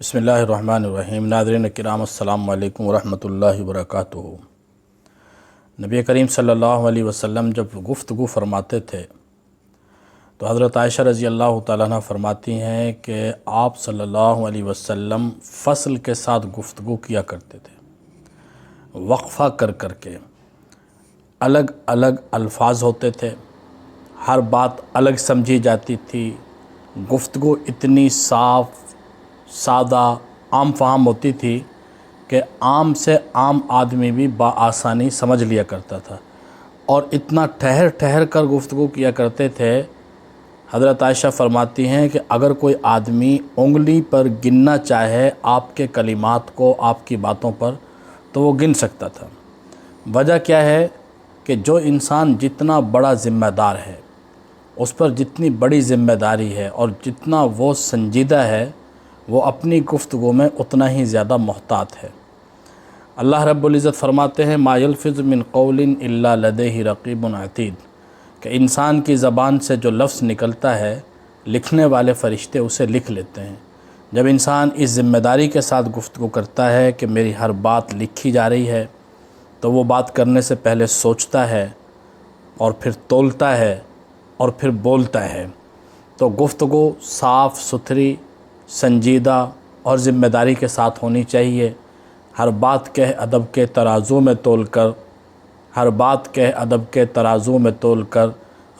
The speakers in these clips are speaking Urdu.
بسم اللہ الرحمن الرحیم۔ ناظرین کرام السلام علیکم ورحمۃ اللہ وبرکاتہ۔ نبی کریم صلی اللہ علیہ وسلم جب گفتگو فرماتے تھے تو حضرت عائشہ رضی اللہ تعالیٰ عنہ فرماتی ہیں کہ آپ صلی اللہ علیہ وسلم فصل کے ساتھ گفتگو کیا کرتے تھے، وقفہ کر کر کے الگ الگ الفاظ ہوتے تھے، ہر بات الگ سمجھی جاتی تھی، گفتگو اتنی صاف سادہ عام فہم ہوتی تھی کہ عام سے عام آدمی بھی بآسانی سمجھ لیا کرتا تھا، اور اتنا ٹھہر ٹھہر کر گفتگو کیا کرتے تھے۔ حضرت عائشہ فرماتی ہیں کہ اگر کوئی آدمی انگلی پر گننا چاہے آپ کے کلمات کو، آپ کی باتوں پر، تو وہ گن سکتا تھا۔ وجہ کیا ہے کہ جو انسان جتنا بڑا ذمہ دار ہے، اس پر جتنی بڑی ذمہ داری ہے اور جتنا وہ سنجیدہ ہے، وہ اپنی گفتگو میں اتنا ہی زیادہ محتاط ہے۔ اللہ رب العزت فرماتے ہیں ما یلفظ من قول الا لدیہ رقیب عتید، کہ انسان کی زبان سے جو لفظ نکلتا ہے لکھنے والے فرشتے اسے لکھ لیتے ہیں۔ جب انسان اس ذمہ داری کے ساتھ گفتگو کرتا ہے کہ میری ہر بات لکھی جا رہی ہے، تو وہ بات کرنے سے پہلے سوچتا ہے اور پھر تولتا ہے اور پھر بولتا ہے۔ تو گفتگو صاف ستھری، سنجیدہ اور ذمہ داری کے ساتھ ہونی چاہیے۔ ہر بات کے ادب کے ترازو میں تول کر، ہر بات کے ادب کے ترازو میں تول کر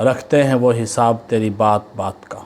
رکھتے ہیں وہ حساب تیری بات بات کا۔